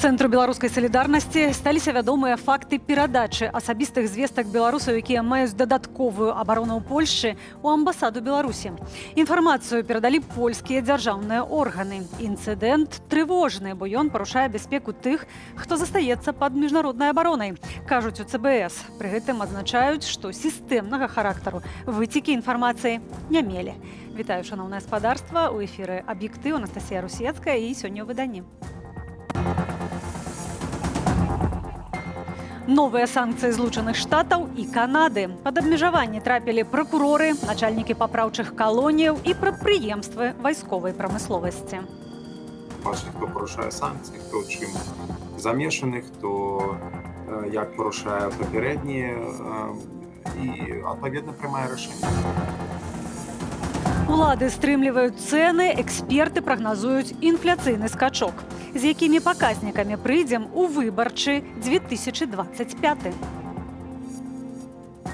Цэнтру беларускай салідарнасці сталіся вядомыя факты перадачы асабістых звестак беларусаў, якія маюць дадатковую абарону ў Польшчы у амбасаду Беларусі. Інфармацыю перадалі польскія дзяржаўныя органы. Інцыдэнт трывожны, бо ён парушае бяспеку тых, хто застаецца пад міжнароднай абаронай, кажуць у ЦБС. Пры гэтым адзначаюць, што сістэмнага характару выцекі інфармацыі не мелі. Вітаю, шаноўнае спадарства, у эфіры «Аб'ектыў», Анастасія Русецкая, і сёння ў выданні. Новыя санкцыі Злучаных Штатаў і Канады. Пад абмежаванне трапілі пракуроры, начальнікі папраўчых калоніяў і прадпрыемствы вайсковай прамысловасці. Бачыць, хто парушае санкцыі, хто чым замешаны, хто як парушае папярэднія і адпаведна прымае рашэнне. Улады стрымліваюць цэны, эксперты прагназуюць інфляцыйны скачок. З якімі паказнікамі прыйдзем у выбарчы 2025?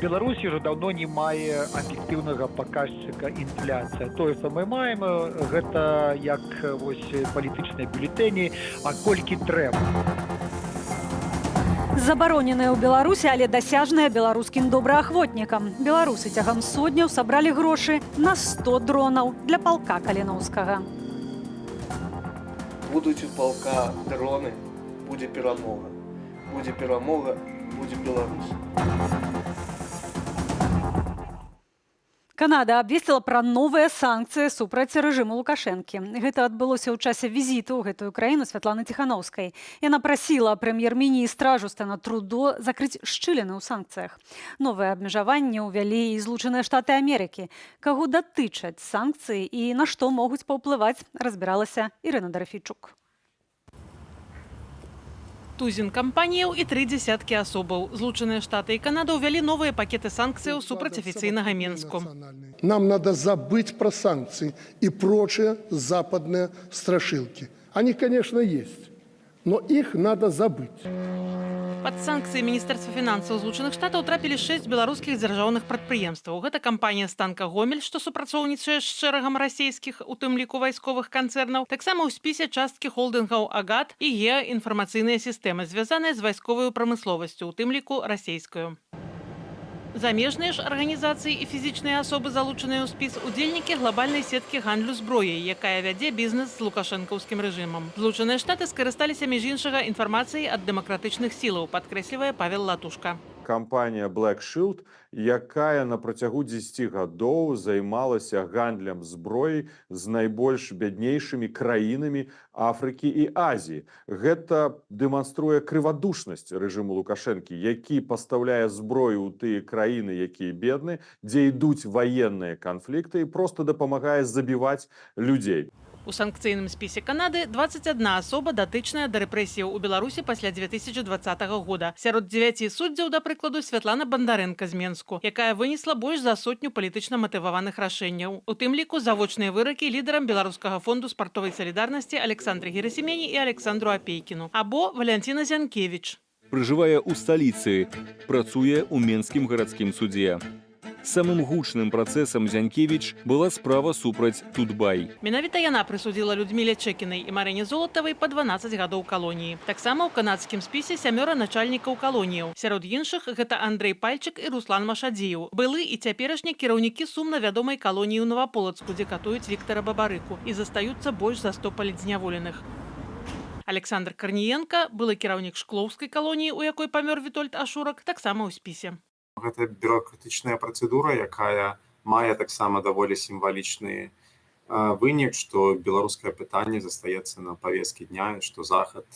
Беларусь уже давно не мае аб'ектыўнага паказчыка інфляцыя. Тое, што мы маем, гэта як палітычныя бюлетэні, а колькі трэба. Забароненыя ў Беларусі, але дасяжныя беларускім добраахвотнікам. Беларусы цягам сотняў сабралі грошы на 100 дронаў для палка Каліноўскага. Будуць у палка дроны, будзе перамога. Будзе перамога, будзе Беларусь. Канада абвесціла пра новыя санкцыі супраць рэжыму Лукашэнкі. Гэта адбылося ў часе візіту ў гэтую краіну Святланы Ціханаўскай. Яна прасіла прэм'ер-міністра Жустана Трудо закрыць шчыліны ў санкцыях. Новыя абмежаванні ўвялі і Злучаныя Штаты Амерыкі. Каго датычаць санкцыі і на што могуць паўплываць, разбіралася Ірына Дарафійчук. Тузін кампаніяў і 3 дзесяткі асобаў. Злучаныя Штаты і Канада ўвялі новыя пакеты санкцыяў супраць афіцыйнага Менску. Нам надо забыть про санкции и прочие западные страшилки. Они, конечно, есть, но их надо забыть. Пад санкцыі Міністэрства фінансаў Злучаных Штатаў трапілі 6 беларускіх дзяржаўных прадпрыемстваў. Гэта кампанія «Станка Гомель», што супрацоўнічае з шэрагам расійскіх, у тым ліку вайсковых канцэрнаў. Таксама ў спісе часткі холдынгаў «Агат» і геаінфармацыйныя сістэмы, звязаныя з вайсковаю прамысловасцю, у тым ліку расійскую. Замежныя ж арганізацыі і фізічныя асобы, залучаныя ў спіс, удзельнікі глобальнай сеткі гандлю зброяй, якая вядзе бізнес з лукашэнкаўскім рэжымам. Злучаныя Штаты скарысталіся, між іншага, інфармацыяй ад дэмакратычных сілаў, падкрэслівае Павел Латушка. Кампанія Black Shield, якая на працягу 10 гадоў займалася гандлем зброяй з найбольш бяднейшымі краінамі Афрыкі і Азіі. Гэта дэманструе крывадушнасць рэжыму Лукашэнкі, які пастаўляе зброю ў тыя краіны, якія бедны, дзе ідуць ваенныя канфлікты, і проста дапамагае забіваць людзей. У санкцыйным спісе Канады 21 асоба, датычная да рэпрэсіяў у Беларусі пасля 2020 года. Сярод 9 суддзяў, да прыкладу, Святлана Бандарэнка з Менску, якая вынесла больш за 100 палітычна матываваных рашэнняў. У тым ліку завочныя выракі лідарам Беларускага фонду спартовай салідарнасці Александры Герасімені і Александру Апейкіну. Або Валянціна Зянкевіч. Прыжывае ў сталіцы, працуе ў Менскім гарадскім судзе. Самым гучным працэсам Зянкевіч была справа супраць Тутбай. Менавіта яна прысудзіла Людміле Чэкінай і Марыне Золатавай па 12 гадоў калоніі. Таксама ў канадскім спісе 7 начальнікаў калоніяў. Сярод іншых гэта Андрэй Пальчык і Руслан Машадзіеў. Былы і цяперашні кіраўнікі сумна вядомай калоніі ў Новаполацку, дзе катуюць Віктара Бабарыку, і застаюцца больш за 100 палітзняволеных. Александр Карніенка, былы кіраўнік Шклоўскай калоніі, у якой памёр Вітольд Ашурак, таксама ў спісе. Гэта бюрократычная працэдура, якая мае таксама даволі сімвалічны вынік, што беларускае пытанне застаецца на павесткі дня, што Захад,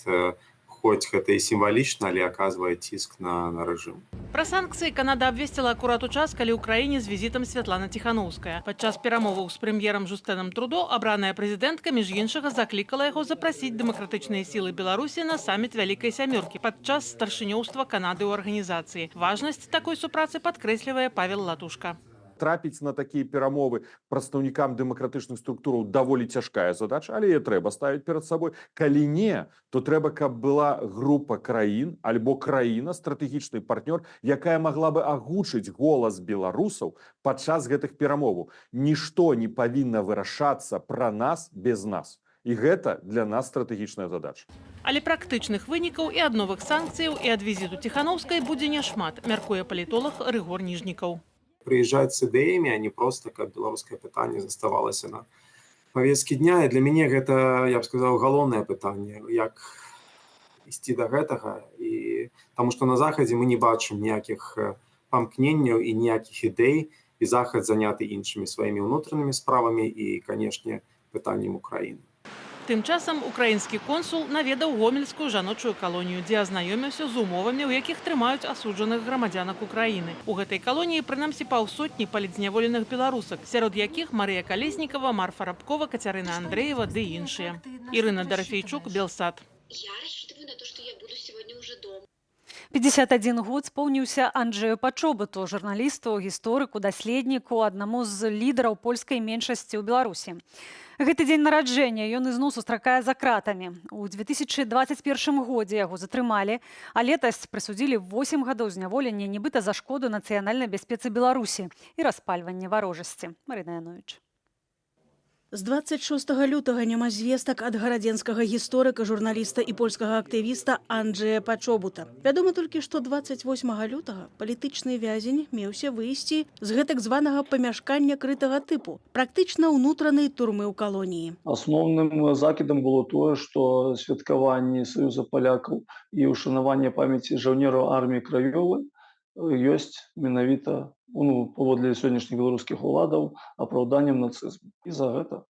хоць гэта і сімвалічна, але аказвае ціск на рэжым. Пра санкцыі Канада абвесціла акурат у час, калі ў краіне з візітам Святлана Ціханаўская. Падчас перамоваў з прэм'ерам Жустэнам Трудо абраная прэзідэнтка, між іншага, заклікала яго запрасіць дэмакратычныя сілы Беларусі на саміт Вялікай сямёркі падчас старшынёўства Канады ў арганізацыі. Важнасць такой супрацы падкрэслівае Павел Латушка. Трапіць на такія перамовы прадстаўнікам дэмакратычных структураў даволі цяжкая задача, але яе трэба ставіць перад сабой. Калі не, то трэба, каб была група краін альбо краіна, стратэгічны партнёр, якая магла бы агучыць голас беларусаў падчас гэтых перамоваў. Нішто не павінна вырашацца пра нас без нас. І гэта для нас стратэгічная задача. Але практычных вынікаў і ад новых санкцыяў, і ад візіту Ціханаўскай будзе няшмат, мяркуе палітолог Рыгор Ніжнікаў. Прыязджаць з ідэямі, а не проста, каб беларускае пытанне заставалася на повестке дня. І для мяне гэта, я б сказаў, галоўнае пытанне, як ісці да гэтага. І таму што на захадзе мы не бачым ніякіх памкненняў і ніякіх ідэй, і захад заняты іншымі сваімі ўнутранымі справамі і, канешне, пытаннем Украіны. Тым часам украінскі консул наведаў гомельскую жаночую калонію, дзе азнаёміўся з умовамі, у якіх трымаюць асуджаных грамадзянак Украіны. У гэтай калоніі прынамсі паўсотні палітзняволеных беларусак, сярод якіх Марыя Калеснікава, Марфа Рабкова, Кацярына Андрэева ды іншыя. Ірына Дарафейчук, Белсат. Я рассчитываю на то, что я буду сегодня уже дома. 51 год споўніўся Анджею Пачобуту, журналісту, гісторыку, даследніку, аднаму з лідараў польскай меншасці ў Беларусі. Гэты дзень нараджэння ён ізноў сустракае за кратамі. У 2021 годзе яго затрымалі, а летась прысудзілі 8 гадоў зняволення нібыта за шкоду нацыянальнай бяспецы Беларусі і распальванне варожасці. Марына Яновіч. З 26 лютага няма звестак ад гарадзенскага гісторыка, журналіста і польскага актывіста Анджея Пачобута. Вядома толькі, што 28 лютага палітычны вязень меўся выйсці з гэтак званага памяшкання крытага тыпу, практычна ўнутранай турмы ў калоніі. Асноўным закідам было тое, што святкаванне Саюза палякаў і ўшанаванне памяці жаўнераў арміі Краёвы ёсць менавіта паводле сённяшніх беларускіх уладаў апраўданнем нацызму. І за гэта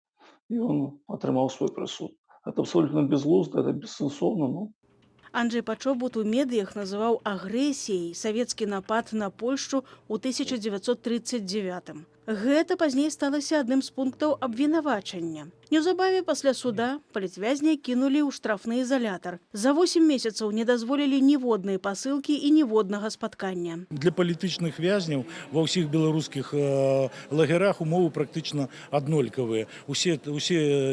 ён атрымаў свой прысуд. Гэта абсолютна безглузда, гэта бессэнсоўна. Анджей Пачобут у медыях называў агрэсіяй савецкі напад на Польшчу ў 1939. Гэта пазней сталася адным з пунктаў абвінавачання. Неўзабаве пасля суда палітвязня кінулі ў штрафны ізалятар. За 8 месяцаў не дазволілі ніводнай пасылкі і ніводнага спаткання. Для палітычных вязняў ва ўсіх беларускіх лагерах умовы практычна аднолькавыя. Усе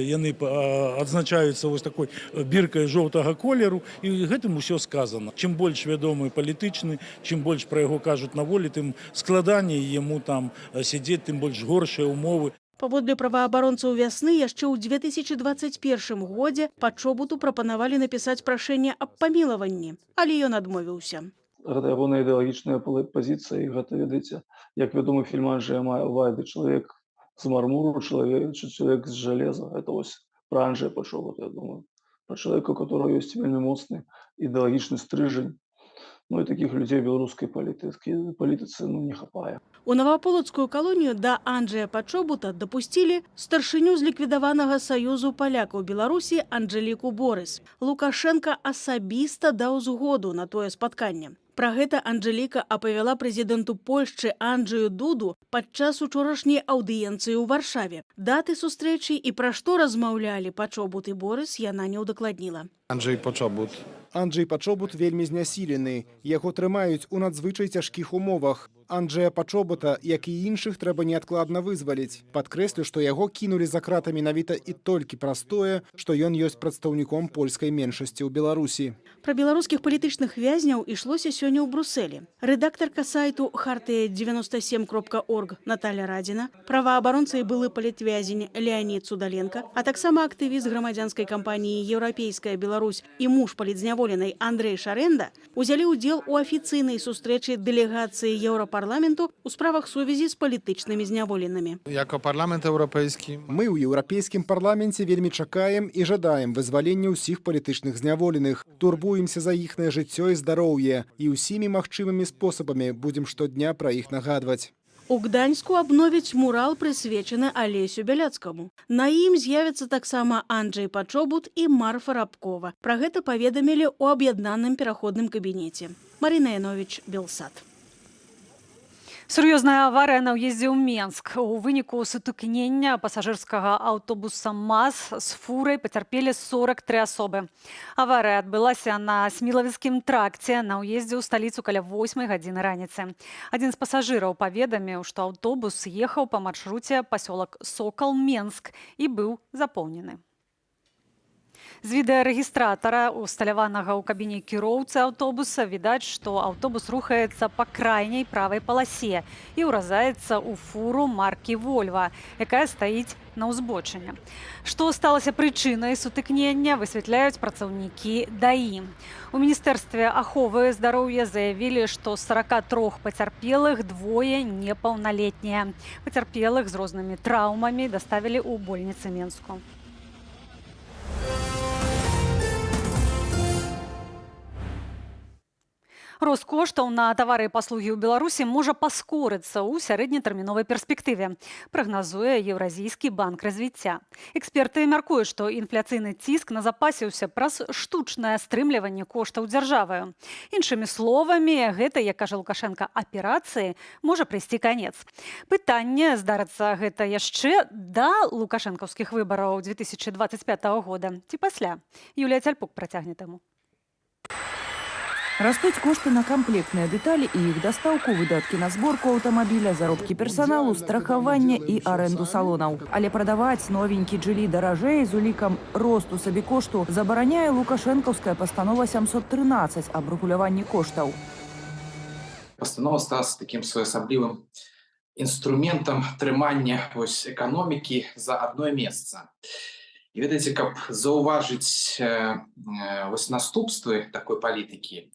яны адзначаюцца вось такой біркай жоўтага колеру, і гэтым усё сказано. Чым больш вядомы палітычны, чым больш пра яго кажуць на волі, тым складаней яму там сядзець, тым больш горшыя умовы. Паводле праваабаронцаў вясны, яшчэ ў 2021 годзе Пачобуту прапанавалі напісаць прашэнне аб памілаванні, але ён адмовіўся. Гэта ягоная ідэалагічная пазіцыя, і гэта, ведаеце, як вядомы фільм Анджея Вайды, чалавек з мармуру, чалавек з жалеза. Гэта вось пра Анджея Пачобута, я думаю. Пра чалавека, у которого ёсць вельмі моцны ідэалагічны стрыжань. Ну і такіх людзей беларускай палітыцы не хапае. У Новаполацкую калонію да Анджея Пачобута дапусцілі старшыню з ліквідаванага Саюзу палякаў Беларусі Анджэліку Борыс. Лукашенка асабіста даў згоду на тое спатканне. Пра гэта Анджэліка апавяла прэзідэнту Польшчы Анджэю Дуду падчас учорашняй аўдыенцыі ў Варшаве. Даты сустрэчы і пра што размаўлялі Пачобут і Борыс яна не ўдакладніла. Анджей Пачобут вельмі знясілены. Яго трымаюць у надзвычай цяжкіх умовах. Анджея Пачобута, як і іншых, трэба неадкладна вызваліць. Падкрэслю, што яго кінулі за крата менавіта і толькі праз тое, што ён ёсць прадстаўніком польскай меншасці ў Беларусі. Пра беларускіх палітычных вязняў ішлося сёння ў Брусэлі. Рэдактарка сайту hartia97.org Наталя Радзіна, праваабаронца і былы палітвязень Леонід Цудаленка, а таксама актывіст грамадзянскай кампаніі «Еўрапейская Беларусь» і муж палітзняволенай Андрэй Шарэнда узялі ўдзел у афіцыйнай сустрэчы дэлегацыі Еўрапарламенту ў справах сувязі з палітычнымі зняволенымі. Мы ў еўрапейскім парламенце вельмі чакаем і жадаем вызвалення ўсіх палітычных зняволеных. Турбуемся за іхнае жыццё і здароўе і ўсімі магчымымі спосабамі будзем штодня пра іх нагадваць. У Гданьску абновяць мурал, прысвечаны Алесю Бяляцкаму. На ім з'явяцца таксама Анджей Пачобут і Марфа Рабкова. Пра гэта паведамілі ў аб'яднаным пераходным кабінеце. Марына Яновіч, Белсат. Сур'ёзная аварыя на ўездзе ў Менск. У выніку сутыкнення пасажырскага аўтобуса МАЗ з фурай пацярпелі 43 асобы. Аварыя адбылася на Смілавіцкім тракце на ўездзе ў сталіцу каля 8 гадзіны раніцы. Адзін з пасажыраў паведаміў, што аўтобус ехаў па маршруце пасёлак Сокал-Менск і быў запоўнены. З відэарэгістратара, усталяванага ў кабіне кіроўцы аўтобуса, відаць, што аўтобус рухаецца па крайняй правай паласе і ўразаецца ў фуру маркі «Вольва», якая стаіць на ўзбочыне. Што сталася прычынай сутыкнення, высвятляюць працаўнікі ДАІ. У Міністэрстве аховы здароўя заявілі, што з 43 пацярпелых двое непаўналетнія. Пацярпелых з рознымі траўмамі даставілі ў больніцы Менску. Рост коштаў на тавары і паслугі ў Беларусі можа паскорыцца ў сярэднетэрміновай перспектыве, прагназуе Еўразійскі банк развіцця. Эксперты мяркуюць, што інфляцыйны ціск назапасіўся праз штучнае стрымліванне коштаў дзяржаваю. Іншымі словамі, гэта, як кажа Лукашенка, аперацыі можа прыйсці канец. Пытанне, здарыцца гэта яшчэ да лукашэнкаўскіх выбараў 2025 года ці пасля. Юлія Цяльпук працягне таму. Растуць кошты на камплектныя дэталі і іх дастаўку, выдаткі на зборку аўтамабіля, заробкі персаналу, страхаванне і арэнду салонаў. Але прадаваць новенькі жылі даражэй з улікам росту сабекошту забараняе лукашэнкаўская пастанова 713 аб рэгуляванні коштаў. Пастанова стала такім своеасаблівым інструментам трымання эканомікі за адно месца. І ведаеце, каб заўважыць наступствы такой палітыкі,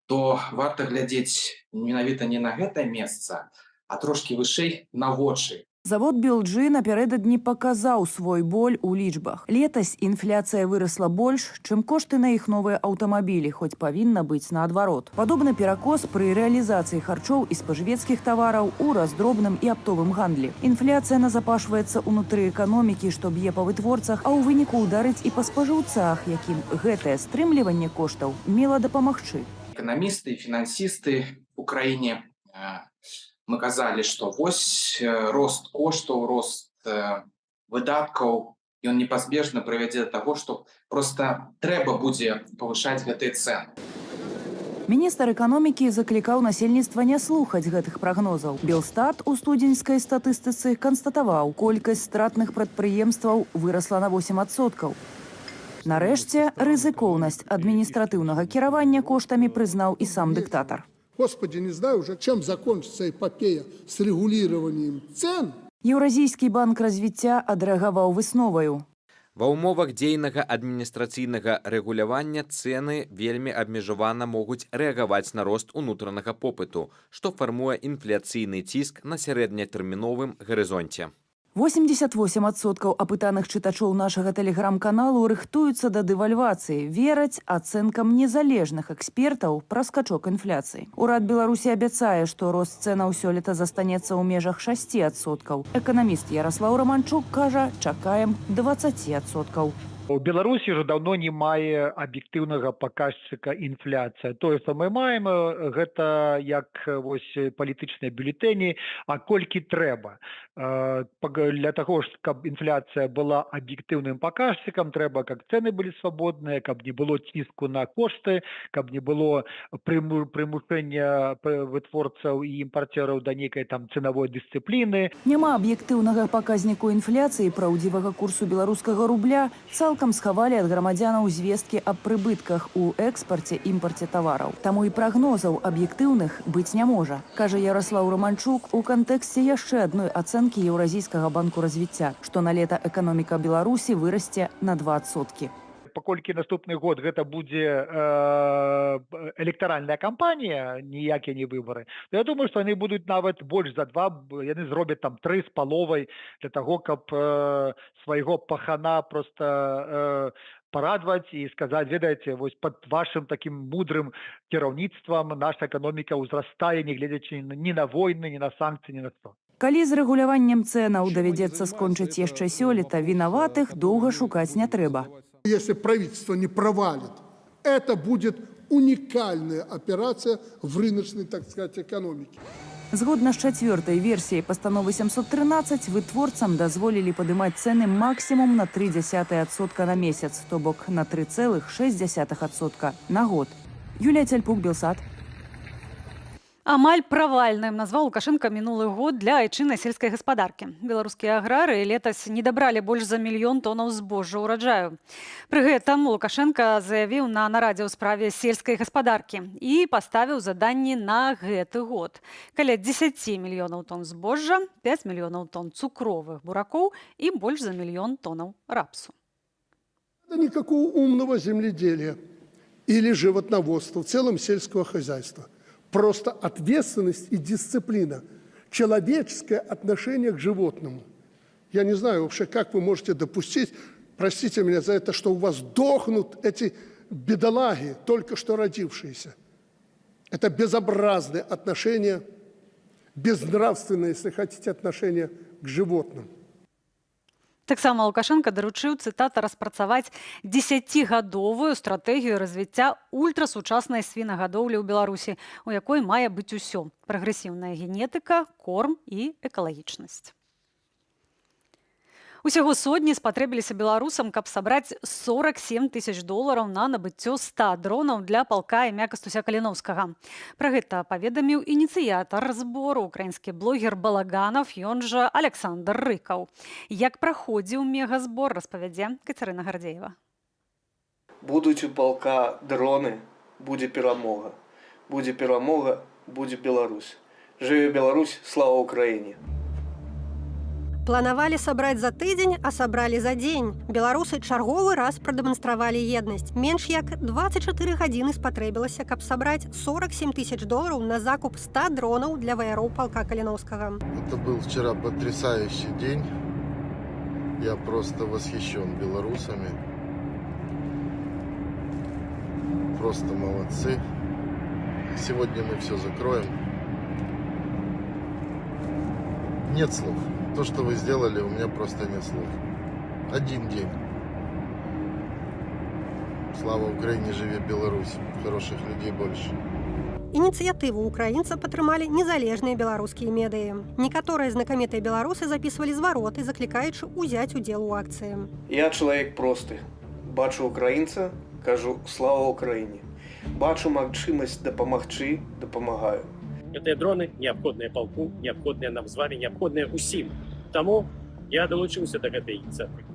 то варта глядзець менавіта не на гэтае месца, а трошкі вышэй на вочы. Завод «Белджы» напярэдадні паказаў свой боль у лічбах. Летась інфляцыя вырасла больш, чым кошты на іх новыя аўтамабілі, хоць павінна быць наадварот. Падобны перакос пры рэалізацыі харчоў і спажывецкіх тавараў у раздробным і аптовым гандлі. Інфляцыя назапашваецца ўнутры эканомікі, што б'е па вытворцах, а ў выніку ўдарыць і па спажыўцах, якім гэтае стрымліванне коштаў мела дапамагчы. Эканамісты і фінансісты ў краіне мы казалі, што вось рост коштаў, рост выдаткаў, ён непазбежна прывядзе да таго, што проста трэба будзе павышаць гэтыя цэны. Міністр эканомікі заклікаў насельніцтва не слухаць гэтых прагнозаў. Белстат у студзеньскай статыстыцы канстатаваў, колькасць стратных прадпрыемстваў вырасла на 8%. Нарэшце, рызыкоўнасць адміністратыўнага кіравання коштамі прызнаў і сам дыктатар. Господи, не знаю уже, чем закончится эпопея с регулированием цен. Еўразійскі банк развіцця адрэагаваў высноваю. Ва ўмовах дзейнага адміністрацыйнага рэгулявання цэны вельмі абмежавана могуць рэагаваць на рост унутранага попыту, што фармуе інфляцыйны ціск на сярэднятэрміновым гарызонце. 88% апытаных чытачоў нашага тэлеграм-каналу рыхтуюцца да дэвальвацыі, вераць ацэнкам незалежных экспертаў пра скачок інфляцыі. Урад Беларусі абяцае, што рост цэнаў сёлета застанецца ў межах 6%. Эканаміст Ярослаў Романчук кажа, чакаем 20%. У Беларусі ўжо даўно не мае аб'ектыўнага паказчыка інфляцыя. Тое, што мы маем, гэта як палітычныя бюлетэні, а колькі трэба. Для таго, каб інфляцыя была аб'ектыўным паказчыкам, трэба, каб цэны былі свабодныя, каб не было ціску на кошты, каб не было прымушэння вытворцаў і імпарцёраў да нейкай там цэнавой дысцыпліны. Няма аб'ектыўнага паказніку інфляцыі, праўдзівага курсу беларускага рубля, цалкам схавалі ад грамадзянаў звесткі аб прыбытках у экспарце, імпарце тавараў. Таму і прагнозаў аб'ектыўных быць не можа, кажа Ярослаў Романчук у кантэксце яшчэ адной ацэнкі Еўразійскага банку развіцця, што на лета эканоміка Беларусі вырасце на 2%. Паколькі наступны год гэта будзе электаральная кампанія, ніякія не выбары, то я думаю, што яны будуць нават больш за 2, яны зробяць там 3,5 для таго, каб свайго пахана проста парадваць і сказаць, ведаеце, вось пад вашым такім мудрым кіраўніцтвам наша эканоміка ўзрастае, не гледзячы ні на войны, ні на санкцыі, ні на што. Калі з рэгуляваннем цэнаў давядзецца скончыць яшчэ сёлета, вінаватых доўга шукаць не трэба. Если правительство не провалит, это будет уникальная операция в рыночной, так сказать, экономике. Згодна з 4-й версіяй пастановы 713 вытворцам дазволілі падымаць цэны максімум на 0,3% на месяц, то бок на 3,6% на год. Юлія Цяльпук, Белсат. Амаль правальным назваў Лукашенко мінулы год для айчыннай сельскай гаспадаркі. Беларускія аграры летась не дабралі больш за 1 мільён тоннаў збожжа ўраджаю. Пры гэтым Лукашенко заявіў на нарадзе ў справе сельскай гаспадаркі і паставіў заданні на гэты год. Каля 10 мільёнаў тонн збожжа, 5 мільёнаў тонн цукровых буракоў і больш за 1 мільён тоннаў рапсу. Это никакого умного земледелия или животноводства, в целом сельского хозяйства. Просто ответственность и дисциплина, человеческое отношение к животному. Я не знаю вообще, как вы можете допустить, простите меня за это, что у вас дохнут эти бедолаги, только что родившиеся. Это безобразное отношение, безнравственное, если хотите, отношение к животным. Таксама Лукашенко даручыў, цытата, распрацаваць 10гадовую стратэгію развіцця ультрасучаснай свінагадоўлі ў Беларусі, у якой мае быць усё: прагрэсіўная генетыка, корм і экалагічнасць. Усяго сотні спатрэбіліся беларусам, каб сабраць 47 тысяч долараў на набыццё 100 дронаў для палка імя Кастуся Каліноўскага. Пра гэта паведаміў ініцыятар збору, украінскі блогер Балаганов, ён жа Александр Рыкаў. Як праходзіў мегазбор, распавядзе Кацярына Гардзеева. Будуць у палка дроны, будзе перамога. Будзе перамога, будзе Беларусь. Жыве Беларусь, слава Украіне! Планавалі сабраць за тыдзень, а сабралі за дзень. Беларусы чарговы раз прадэманстравалі еднасць. Менш як 24 гадзіны спатрэбілася, каб сабраць 47 тысяч долараў на закуп 100 дронаў для ваяроў палка Каліноўскага. Это был вчера потрясающий день. Я просто восхищен белорусами. Просто молодцы. Сегодня мы все закроем. Нет слов. То, что вы сделали, у меня просто нет слов. Один день. Слава Украине, живе Беларусь. Хороших людей больше. Ініцыятыву украінца падтрымалі незалежныя беларускія медыі. Некаторыя знакамітыя беларусы запісвалі звароты, заклікаючы ўзяць удзел у акцыі. Я чалавек просты. Бачу украінца, кажу слава Украіне. Бачу магчымасць дапамагчы, дапамагаю. Гэтыя дроны неабходныя палку, неабходныя нам з вами, неабходныя ўсім. Таму я далучыўся да гэтай ініцыятывы.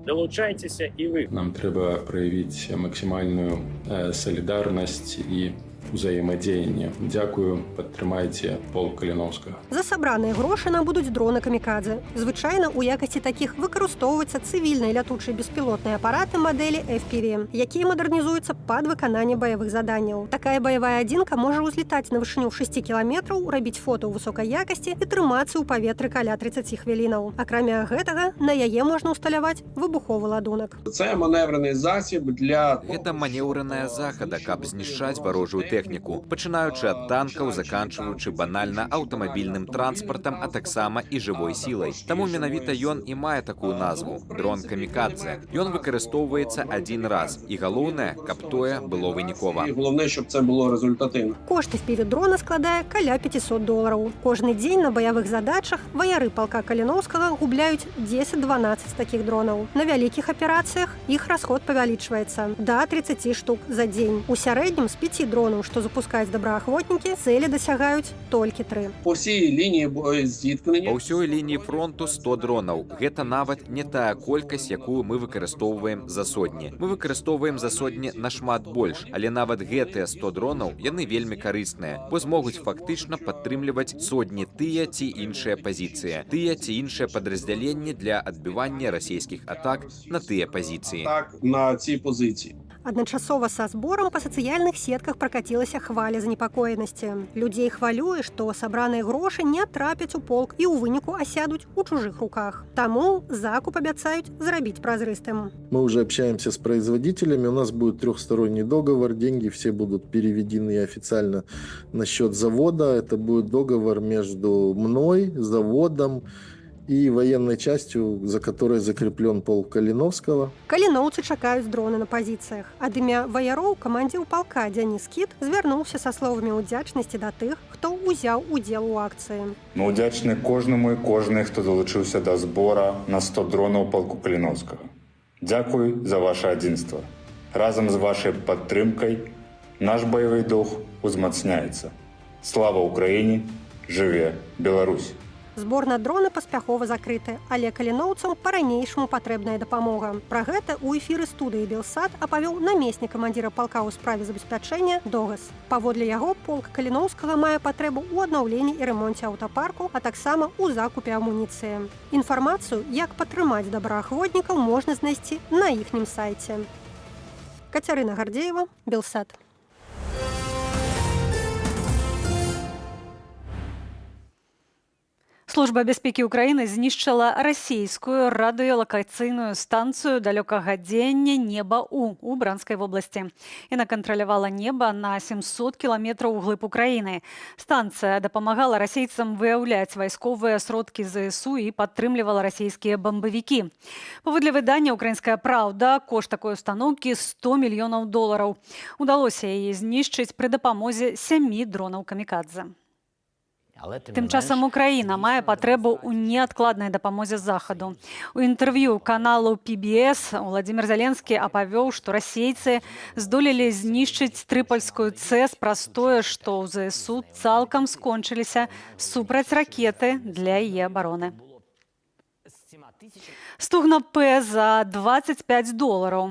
Далучайцеся і вы. Нам трэба праявіць максімальную салідарнасць і ўзаемадзеянне. Дзякую, падтрымайце полк Каліноўскага. За сабраныя грошы нам будуць дроны камікадзе. Звычайна ў якасці такіх выкарыстоўваюцца цывільныя лятучыя беспілотныя апараты мадэлі FPV, якія мадэрнізуюцца пад выкананне баявых заданняў. Такая баявая адзінка можа ўзлетаць на вышыню 6 кіламетраў, рабіць фота ў высокай якасці і трымацца ў паветры каля 30 хвілінаў. Акрамя гэтага, на яе можна ўсталяваць выбуховы ладунак. Це маневрений засіб для... Гэта манеўраная захада, каб знішчаць варожую тэхніку, пачынаючы ад танкаў, заканчваючы банальна аўтамабільным транспартам, а таксама і жывой сілай. Таму менавіта ён і мае такую назву – дрон камікадзе. Ён выкарыстоўваецца адзін раз, і галоўнае, каб тое было вынікова. Головне, щоб це було результативно. Кошт FPV-дрона складае каля 500 долараў. Кожны дзень на баявых задачах ваяры палка Каліноўскага губляюць 10-12 такіх дронаў. На вялікіх аперацыях іх расход павялічваецца да 30 штук за дзень. У сярэднім з 5 дронаў, што запускаюць добраахвотнікі, цэлі дасягаюць толькі 3. По всій лінії зіткнення... Па ўсёй лініі фронту 100 дронаў. Гэта нават не тая колькасць, якую мы выкарыстоўваем за сотні. Мы выкарыстоўваем за сотні нашмат больш, але нават гэтыя 100 дронаў, яны вельмі карысныя, бо змогуць фактычна падтрымліваць сотні тыя ці іншыя пазіцыі, тыя ці іншыя падраздзяленні для адбівання расійскіх атак на тыя пазіцыі. Так, на ці пазіцыі. Адначасова са зборам па сацыяльных сетках пракацілася хваля занепакоенасці. Людзей хвалюе, што сабраныя грошы не трапяць у полк і ў выніку асядуць у чужых руках. Таму закуп абяцаюць зрабіць празрыстым. Мы уже общаемся с производителями, у нас будет трехсторонний договор, деньги все будут переведены официально на счет завода. Это будет договор между мной, заводом и военной частью, за которой закреплен полк Каліноўскага. Каліноўцы чакаюць дроны на пазіцыях. Ад імя ваяроў камандзір палка Дзяніс Кіт звярнуўся са словамі ўдзячнасці да тых, хто ўзяў удзел у акцыі. Мы ўдзячны кожнаму і кожнай, хто далучыўся да збора на 100 дронаў палку Каліноўскага. Дзякуй за ваше адзінства. Разам з вашай падтрымкай наш баявы дух узмацняецца. Слава Украине! Жыве Беларусь! Збор на дроны паспяхова закрыты, але каліноўцам па-ранейшаму патрэбная дапамога. Пра гэта ў эфіры студыі Белсат апавёў намеснік камандзіра палка ў справе забеспячэння Догас. Паводле яго, полк Каліноўскага мае патрэбу ў аднаўленні і рамонце аўтапарку, а таксама ў закупе амуніцыі. Інфармацыю, як падтрымаць добраахвотнікаў, можна знайсці на іхнім сайце. Кацярына Гардзеева, Белсат. Служба бяспекі ўкраіны знішчыла расійскую радыёлакацыйную станцыю далёкага дзеяння неба у Бранскай вобласці. Яна кантралявала неба на 700 кіламетраў углыб Украіны. Станцыя дапамагала расейцам выяўляць вайсковыя сродкі ЗСУ і падтрымлівала расійскія бамбавікі. Паводле выдання «Украінская праўда», кошт такой устаноўкі $100 мільёнаў. Удалося яе знішчыць пры дапамозе 7 дронаў камікадзе. Тым часам Украіна мае патрэбу ў неадкладнай дапамозе захаду. У інтэрв'ю каналу PBS Владзімір Зеленскі апавёў, што расейцы здолелі знішчыць трыпальскую ЦЭС праз тое, што ў ЗСУ цалкам скончыліся супрацьракеты для яе абароны. Стугна П за $25.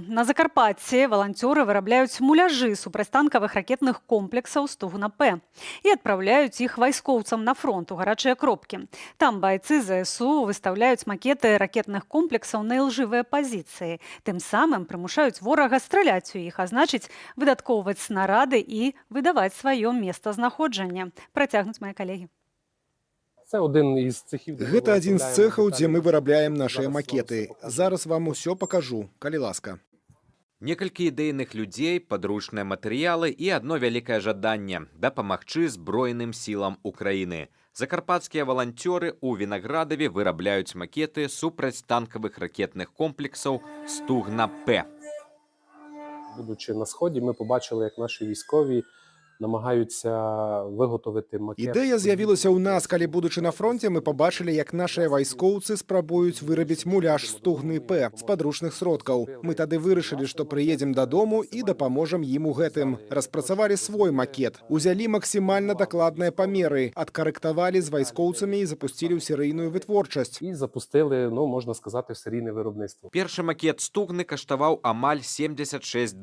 На Закарпатці валанцёры вырабляюць муляжы супрацьтанкавых ракетных комплексаў Стугна П і адпраўляюць іх вайскоўцам на фронт у гарачыя кропкі. Там байцы ЗСУ выстаўляюць макеты ракетных комплексаў на ілжывыя пазіцыі. Тым самым прымушаюць ворага страляць у іх, а значыць, выдаткоўваць снарады і выдаваць сваё месцазнаходжанне. Працягнуць мае калегі. Гэта адзін з цэхаў, дзе мы вырабляем нашыя макеты. Зараз вам усё пакажу, калі ласка. Некалькі ідэйных людзей, падручныя матэрыялы і адно вялікае жаданне дапамагчы збройным сілам Украіны. Закарпатскія валанцёры ў Вінаградаве вырабляюць макеты супрацьтанкавых ракетных комплексаў Стугна П. Будучи на Сході, ми побачили, як наші військові намагаються виготовити макет. Ідэя з'явілася ў нас, калі, будучы на фронте, мы пабачылі, як нашыя вайскоўцы спрабуюць вырабіць муляж Стугны П з падручных сродкаў. Мы тады вырашылі, што прыедзем дадому і дапаможам ім у гэтым. Распрацавалі свой макет, узялі максімальна дакладныя памеры, адкарэктавалі з вайскоўцамі і запусцілі ў серыйную вытворчасць. І запустили, можна сказати, в серійне виробництво. Першы макет Стугны каштаваў амаль $76.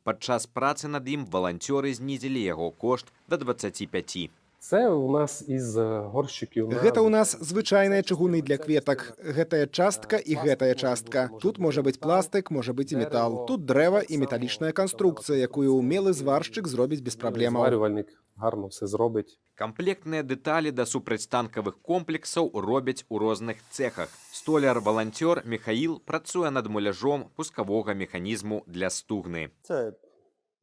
Падчас працы над ім валанцёры знізілі яго кошт до 25. Це у нас із горщиків. Гэта у нас звычайныя чыгуны для кветак. Гэтая частка і гэтая частка. Тут можа быць пластык, можа быць і метал. Тут дрэва і металічная канструкцыя, якую ўмелы зваршчык зробіць без праблемаў. Зварювальник гарно все зробить. Камплектныя дэталі да супрацьтанкавых комплексаў робяць у розных цехах. Столяр-валанцёр Михаил працуе над муляжом пускавога механізму для Стугны. Це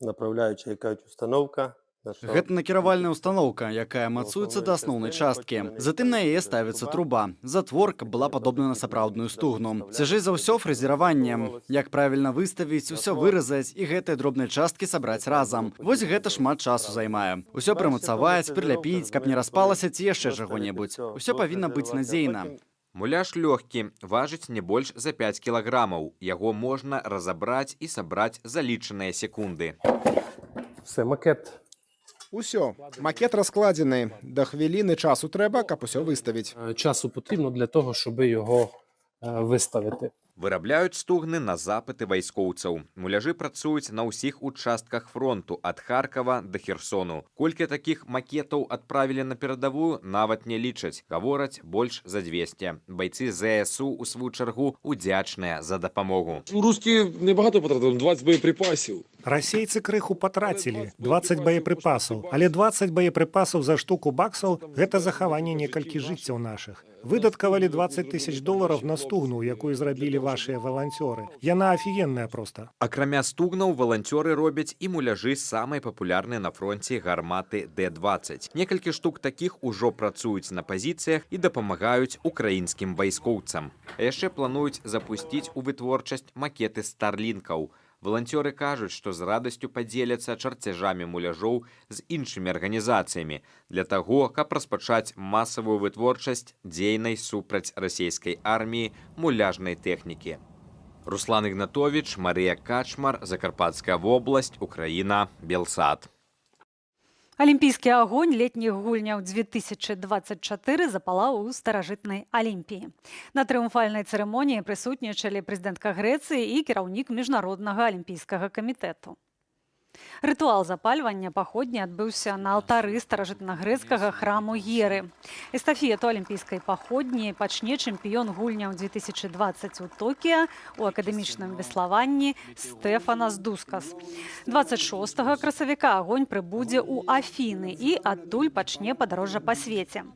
направляючая якась установка. Гэта накіравальная установка, якая мацуецца да асноўнай часткі. Затым на яе ставіцца труба. Затвор, каб была падобна на сапраўдную стугну. Цяжэй за ўсё фрэзераванне. Як правільна выставіць, усё выразаць і гэтыя дробныя часткі сабраць разам. Вось гэта шмат часу займае. Усё прымацаваць, прыляпіць, каб не распалася ці яшчэ чаго-небудзь. Усё павінна быць надзейна. Муляж лёгкі, важыць не больш за 5 кілаграмаў. Яго можна разабраць і сабраць за лічаныя секунды. Все, макет. Усё, макет раскладзены. Да хвіліны часу трэба, каб усё выставіць. Часу потрібно для того, щоб його виставити. Вырабляюць Стугны на запыты вайскоўцаў. Муляжы працуюць на ўсіх участках фронту ад Харкава да Херсону. Колькі такіх макетаў адправілі на перадавую, нават не лічаць. Гавораць больш за 200. Байцы ЗСУ у сваю чаргу удзячныя за дапамогу. Рускі небагато потратили, 20 боєприпасів. Расейцы крыху патрацілі 20 боеприпасаў, але 20 боеприпасаў за штуку баксаў гэта захаванне некалькі жыццяў нашых. Выдаткавалі $20 000 на Стугну, якую зрабілі вашыя валанцёры. Яна афігенная проста. Акрамя Стугнаў валанцёры робяць і муляжы самай папулярнай на фронце гарматы Д-20. Некалькі штук такіх ужо працуюць на пазіцыях і дапамагаюць украінскім вайскоўцам. А яшчэ плануюць запусціць у вытворчасць макеты старлінкаў. Валанцёры кажуць, што з радасцю падзеляцца чарцяжамі муляжоў з іншымі арганізацыямі для таго, каб распачаць масавую вытворчасць дзейнай супраць расійскай арміі муляжнай тэхнікі. Руслан Ігнатовіч, Марыя Качмар, Закарпатская вобласць, Украіна, Белсат. Алімпійскі агонь летніх гульняў 2024 запалаў у старажытнай Алімпіі. На трыумфальнай цырымоніі прысутнічалі прэзідэнтка Грэцыі і кіраўнік міжнароднага алімпійскага камітэту. Рытуал запальвання паходні адбыўся на алтары старажытнагрэцкага храму Геры. Эстафету алімпійскай паходні пачне чэмпіён гульняў 2020 у Токіа у акадэмічным веславанні Стэфанас Дускас. 26 красавіка агонь прыбудзе ў Афіны і адтуль пачне падарожжа па свеце.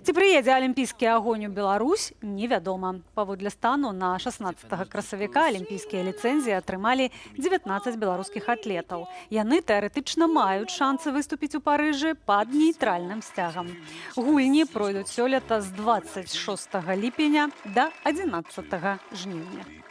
Ці прыедзе алімпійскі агонь у Беларусь, невядома. Паводле стану на 16 красавіка алімпійскія ліцэнзіі атрымалі 19 беларускіх атлетаў. Яны тэарэтычна маюць шансы выступіць у Парыжы пад нейтральным сцягам. Гульні пройдуць сёлета з 26 ліпеня да 11 жніўня.